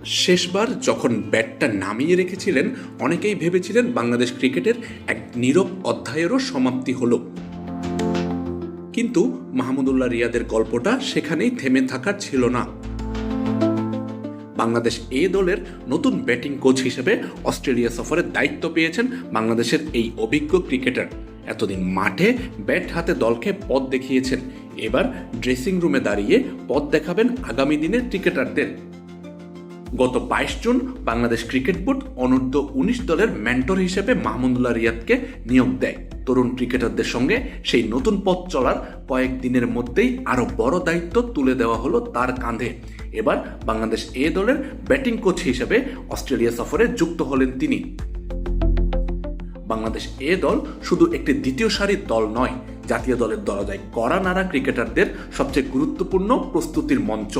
শেষবার যখন ব্যাটটা নামিয়ে রেখেছিলেন, অনেকেই ভেবেছিলেন বাংলাদেশ ক্রিকেটের এক নীরব অধ্যায়েরও সমাপ্তি হলো। কিন্তু মাহমুদুল্লাহ রিয়াদের গল্পটা সেখানেই থেমে থাকার ছিল না। বাংলাদেশ এ দলের নতুন ব্যাটিং কোচ হিসেবে অস্ট্রেলিয়া সফরের দায়িত্ব পেয়েছেন বাংলাদেশের এই অভিজ্ঞ ক্রিকেটার। এতদিন মাঠে ব্যাট হাতে দলকে পথ দেখিয়েছেন, এবার ড্রেসিং রুমে দাঁড়িয়ে পথ দেখাবেন আগামী দিনের ক্রিকেটারদের। গত 22 জুন বাংলাদেশ ক্রিকেট বোর্ড অনূর্ধ্ব-19 দলের মেন্টর হিসেবে মাহমুদুল্লাহ রিয়াদকে নিয়োগ দেয়। তরুণ ক্রিকেটারদের সঙ্গে সেই নতুন পথ চলার কয়েকদিনের মধ্যেই আরও বড় দায়িত্ব তুলে দেওয়া হলো তার কাঁধে। এবার বাংলাদেশ এ দলের ব্যাটিং কোচ হিসেবে অস্ট্রেলিয়া সফরে যুক্ত হলেন তিনি। বাংলাদেশ এ দল শুধু একটি দ্বিতীয় সারির দল নয়, জাতীয় দলের দরজায় কড়া নাড়া ক্রিকেটারদের সবচেয়ে গুরুত্বপূর্ণ প্রস্তুতির মঞ্চ।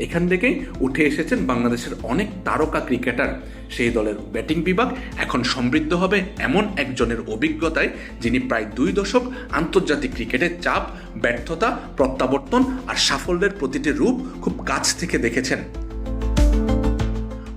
এখান থেকেই উঠে এসেছেন বাংলাদেশের অনেক তারকা ক্রিকেটার। সেই দলের ব্যাটিং বিভাগ এখন সমৃদ্ধ হবে এমন একজনের অভিজ্ঞতায়, যিনি প্রায় 2 দশক আন্তর্জাতিক ক্রিকেটের চাপ, ব্যর্থতা, প্রত্যাবর্তন আর সাফল্যের প্রতিটি রূপ খুব কাছ থেকে দেখেছেন।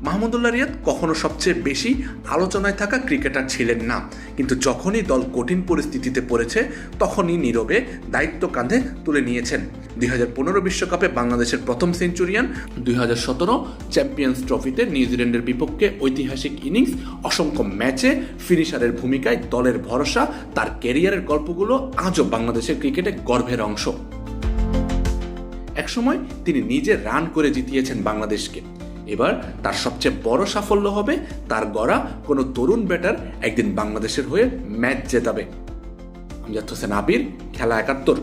মাহমুদুল্লাহ রিয়াদ কখনো সবচেয়ে বেশি আলোচনায় থাকা ক্রিকেটার ছিলেন না, কিন্তু যখনই দল কঠিন পরিস্থিতিতে পড়েছে তখনই নীরবে দায়িত্ব কাঁধে তুলে নিয়েছেন। 2015 বিশ্বকাপে বাংলাদেশের প্রথম সেঞ্চুরিয়ান, 2017 চ্যাম্পিয়ন্স ট্রফিতে নিউজিল্যান্ডের বিপক্ষে ঐতিহাসিক ইনিংস, অসংখ্য ম্যাচে ফিনিশারের ভূমিকায় দলের ভরসা, তার ক্যারিয়ারের গল্পগুলো আজও বাংলাদেশের ক্রিকেটে গর্বের অংশ। একসময় তিনি নিজে রান করে জিতিয়েছেন বাংলাদেশকে। এবার তার সবচেয়ে বড় সাফল্য হবে তার গড়া কোনো তরুণ ব্যাটার একদিন বাংলাদেশের হয়ে ম্যাচ জেতাবে। আমজাদ হোসেন আবির, খেলা 71।